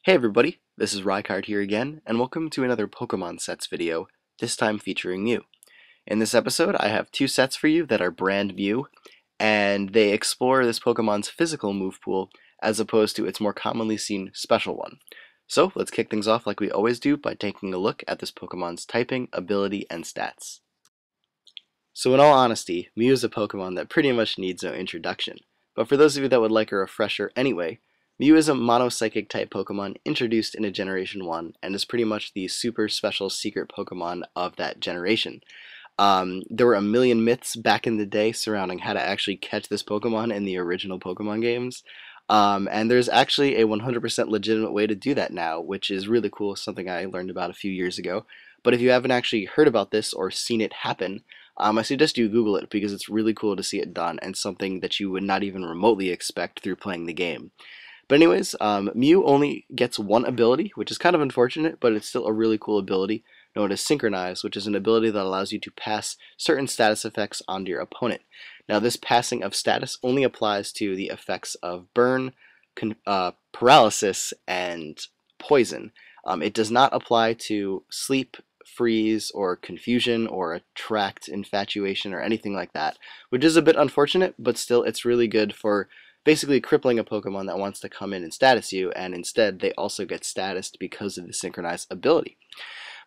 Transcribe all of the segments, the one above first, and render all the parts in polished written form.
Hey everybody, this is Rykard here again, and welcome to another Pokemon sets video, this time featuring Mew. In this episode, I have two sets for you that are brand Mew, and they explore this Pokemon's physical move pool as opposed to its more commonly seen special one. So let's kick things off like we always do by taking a look at this Pokemon's typing, ability, and stats. So in all honesty, Mew is a Pokemon that pretty much needs no introduction, but for those of you that would like a refresher anyway, Mew is a mono-psychic type Pokemon introduced into Generation 1 and is pretty much the super special secret Pokemon of that generation. There were a million myths back in the day surrounding how to actually catch this Pokemon in the original Pokemon games. And there's actually a 100% legitimate way to do that now, which is really cool, something I learned about a few years ago. But if you haven't actually heard about this or seen it happen, I suggest you Google it because it's really cool to see it done and something that you would not even remotely expect through playing the game. But anyways, Mew only gets one ability, which is kind of unfortunate, but it's still a really cool ability, known as Synchronize, which is an ability that allows you to pass certain status effects onto your opponent. Now, this passing of status only applies to the effects of Burn, Paralysis, and Poison. It does not apply to Sleep, Freeze, or Confusion, or Attract, Infatuation, or anything like that, which is a bit unfortunate, but still it's really good for basically crippling a Pokemon that wants to come in and status you, and instead they also get statused because of the Synchronize ability.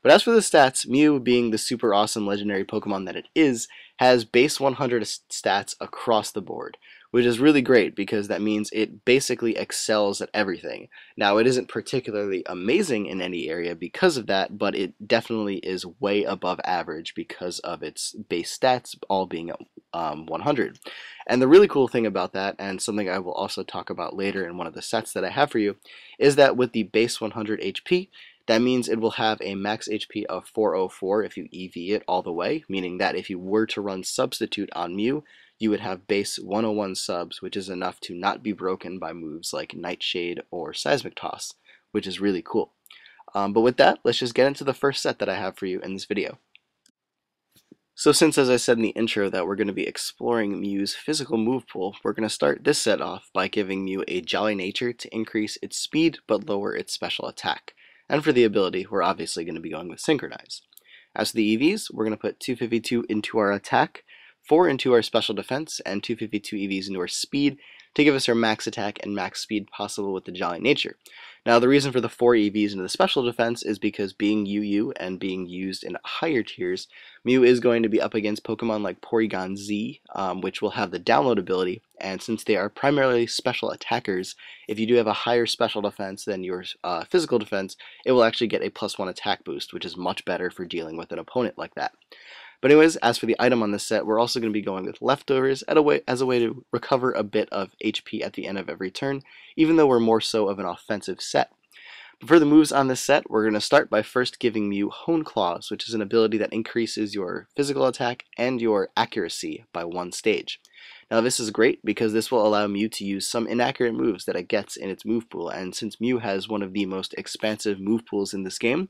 But as for the stats, Mew, being the super awesome legendary Pokemon that it is, has base 100 stats across the board, which is really great because that means it basically excels at everything. Now, it isn't particularly amazing in any area because of that, but it definitely is way above average because of its base stats all being at 100. And the really cool thing about that, and something I will also talk about later in one of the sets that I have for you, is that with the base 100 HP, that means it will have a max HP of 404 if you EV it all the way, meaning that if you were to run Substitute on Mew, you would have base 101 subs, which is enough to not be broken by moves like Nightshade or Seismic Toss, which is really cool. But with that, let's just get into the first set that I have for you in this video. So since, as I said in the intro, that we're going to be exploring Mew's physical move pool, we're going to start this set off by giving Mew a Jolly Nature to increase its speed but lower its special attack. And for the ability, we're obviously going to be going with Synchronize. As for the EVs, we're going to put 252 into our attack, 4 into our special defense, and 252 EVs into our speed to give us our max attack and max speed possible with the Jolly Nature. Now, the reason for the 4 EVs into the special defense is because being UU and being used in higher tiers, Mew is going to be up against Pokemon like Porygon Z, which will have the download ability, and since they are primarily special attackers, if you do have a higher special defense than your physical defense, it will actually get a +1 attack boost, which is much better for dealing with an opponent like that. But anyways, as for the item on this set, we're also going to be going with Leftovers as a way to recover a bit of HP at the end of every turn, even though we're more so of an offensive set. But for the moves on this set, we're going to start by first giving Mew Hone Claws, which is an ability that increases your physical attack and your accuracy by 1 stage. Now this is great because this will allow Mew to use some inaccurate moves that it gets in its move pool, and since Mew has one of the most expansive move pools in this game,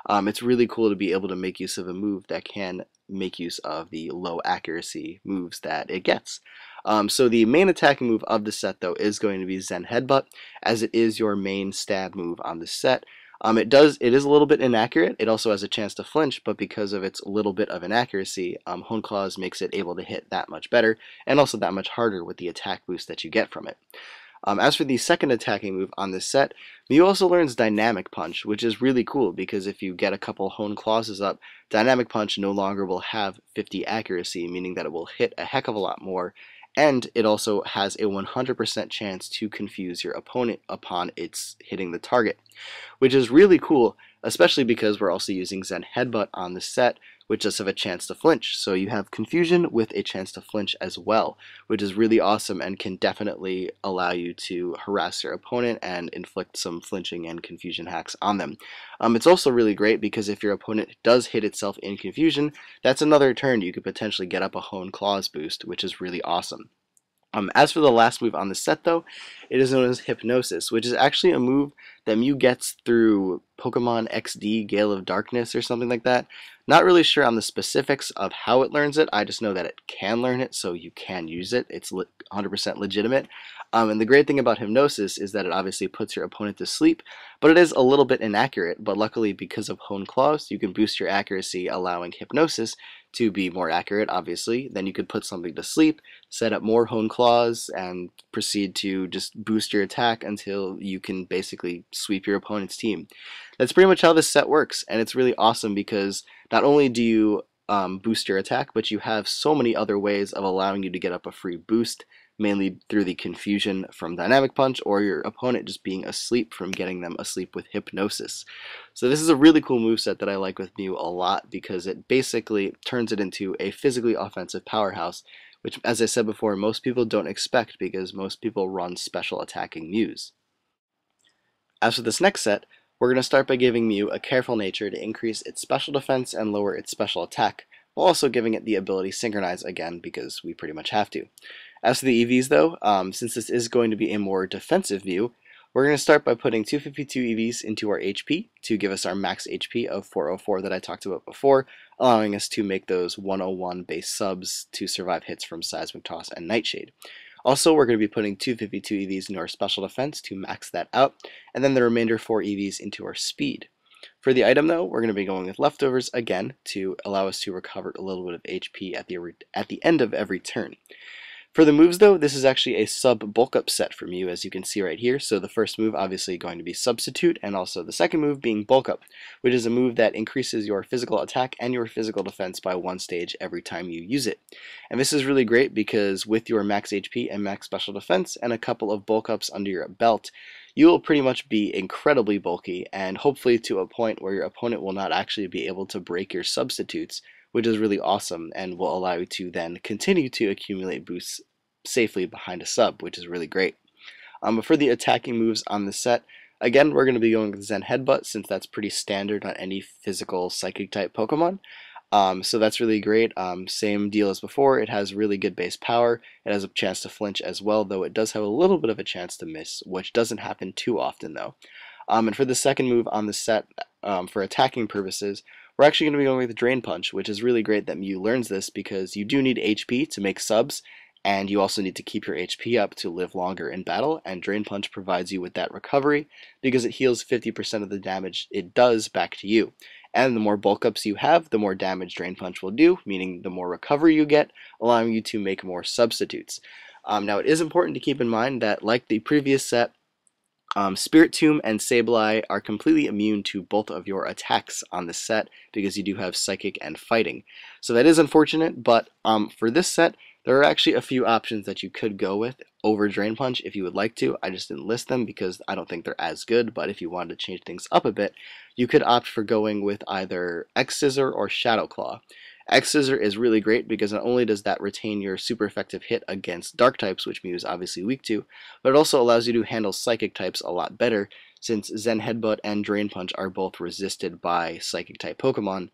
it's really cool to be able to make use of a move that can make use of the low accuracy moves that it gets. So the main attacking move of the set, though, is going to be Zen Headbutt, as it is your main stab move on the set. It is a little bit inaccurate. It also has a chance to flinch, but because of its little bit of inaccuracy, Hone Claws makes it able to hit that much better, and also that much harder with the attack boost that you get from it. As for the second attacking move on this set, Mew also learns Dynamic Punch, which is really cool because if you get a couple Hone Claws up, Dynamic Punch no longer will have 50 accuracy, meaning that it will hit a heck of a lot more, and it also has a 100% chance to confuse your opponent upon its hitting the target, which is really cool, especially because we're also using Zen Headbutt on the set, which does have a chance to flinch. So you have Confusion with a chance to flinch as well, which is really awesome and can definitely allow you to harass your opponent and inflict some flinching and confusion hacks on them. It's also really great because if your opponent does hit itself in confusion, that's another turn you could potentially get up a Hone Claws boost, which is really awesome. As for the last move on the set, though, it is known as Hypnosis, which is actually a move that Mew gets through Pokemon XD, Gale of Darkness, or something like that. Not really sure on the specifics of how it learns it. I just know that it can learn it, so you can use it. It's 100% legitimate. And the great thing about Hypnosis is that it obviously puts your opponent to sleep, but it is a little bit inaccurate. But luckily, because of Hone Claws, you can boost your accuracy, allowing Hypnosis to be more accurate, obviously. Then you could put something to sleep, set up more Hone Claws, and proceed to just boost your attack until you can basically sweep your opponent's team. That's pretty much how this set works, and it's really awesome because not only do you boost your attack, but you have so many other ways of allowing you to get up a free boost, mainly through the confusion from Dynamic Punch or your opponent just being asleep from getting them asleep with Hypnosis. So this is a really cool moveset that I like with Mew a lot because it basically turns it into a physically offensive powerhouse, which, as I said before, most people don't expect because most people run special attacking Mews. As for this next set, we're going to start by giving Mew a careful nature to increase its special defense and lower its special attack, while also giving it the ability Synchronize again because we pretty much have to. As for the EVs though, since this is going to be a more defensive Mew, we're going to start by putting 252 EVs into our HP to give us our max HP of 404 that I talked about before, allowing us to make those 101 base subs to survive hits from Seismic Toss and Nightshade. Also, we're going to be putting 252 EVs into our special defense to max that out, and then the remainder 4 EVs into our speed. For the item though, we're going to be going with leftovers again to allow us to recover a little bit of HP at the end of every turn. For the moves though, this is actually a sub bulk up set from you, as you can see right here. So the first move obviously going to be Substitute, and also the second move being Bulk Up, which is a move that increases your physical attack and your physical defense by 1 stage every time you use it. And this is really great because with your max HP and max special defense and a couple of bulk ups under your belt, you will pretty much be incredibly bulky, and hopefully to a point where your opponent will not actually be able to break your substitutes, which is really awesome and will allow you to then continue to accumulate boosts safely behind a sub, which is really great. But for the attacking moves on the set, again, we're going to be going with Zen Headbutt since that's pretty standard on any physical psychic type Pokemon. So that's really great. Same deal as before, it has really good base power. It has a chance to flinch as well, though it does have a little bit of a chance to miss, which doesn't happen too often though. And for the second move on the set, for attacking purposes, we're actually going to be going with Drain Punch, which is really great that Mew learns this because you do need HP to make subs, and you also need to keep your HP up to live longer in battle, and Drain Punch provides you with that recovery because it heals 50% of the damage it does back to you. And the more bulk ups you have, the more damage Drain Punch will do, meaning the more recovery you get, allowing you to make more substitutes. Now it is important to keep in mind that, like the previous set, Spiritomb and Sableye are completely immune to both of your attacks on the set because you do have Psychic and Fighting. So that is unfortunate, but for this set, there are actually a few options that you could go with over Drain Punch if you would like to. I just didn't list them because I don't think they're as good, but if you wanted to change things up a bit, you could opt for going with either X-Scissor or Shadow Claw. X-Scissor is really great because not only does that retain your super effective hit against dark types, which Mew is obviously weak to, but it also allows you to handle psychic types a lot better since Zen Headbutt and Drain Punch are both resisted by psychic type Pokemon,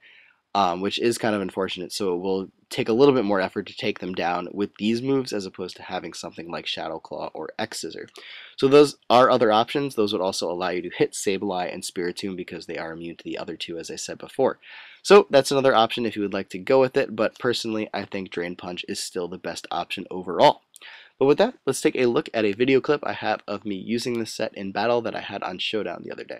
which is kind of unfortunate, so it will take a little bit more effort to take them down with these moves as opposed to having something like Shadow Claw or X-Scissor. So those are other options. Those would also allow you to hit Sableye and Spiritomb because they are immune to the other two, as I said before. So that's another option if you would like to go with it, but personally I think Drain Punch is still the best option overall. But with that, let's take a look at a video clip I have of me using this set in battle that I had on Showdown the other day.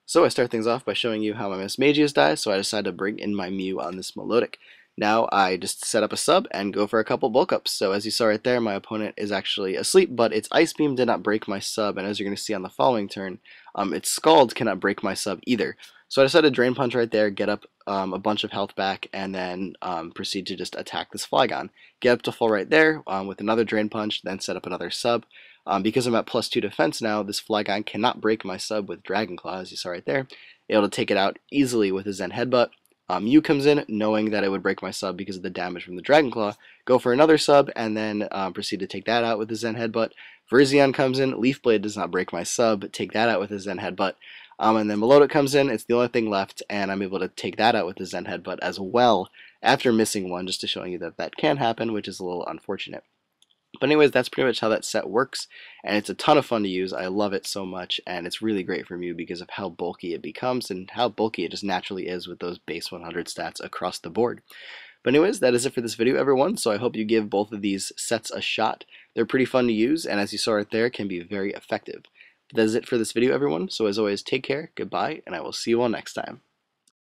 So I start things off by showing you how my Miss Magius dies, so I decided to bring in my Mew on this Melodic. Now I just set up a sub and go for a couple bulk ups. So as you saw right there, my opponent is actually asleep, but its Ice Beam did not break my sub, and as you're going to see on the following turn, its Scald cannot break my sub either. So I decided to Drain Punch right there, get up a bunch of health back, and then proceed to just attack this Flygon. Get up to full right there with another Drain Punch, then set up another sub. Because I'm at +2 defense now, this Flygon cannot break my sub with Dragon Claw, as you saw right there. Able to take it out easily with a Zen Headbutt. Mew comes in, knowing that it would break my sub because of the damage from the Dragon Claw. Go for another sub, and then proceed to take that out with the Zen Headbutt. Virizion comes in, Leaf Blade does not break my sub, take that out with a Zen Headbutt. And then Melodic comes in, it's the only thing left, and I'm able to take that out with the Zen Headbutt as well, after missing one, just to show you that that can happen, which is a little unfortunate. But anyways, that's pretty much how that set works, and it's a ton of fun to use. I love it so much, and it's really great for Mew because of how bulky it becomes and how bulky it just naturally is with those base 100 stats across the board. But anyways, that is it for this video, everyone, so I hope you give both of these sets a shot. They're pretty fun to use, and as you saw right there, can be very effective. But that is it for this video, everyone, so as always, take care, goodbye, and I will see you all next time.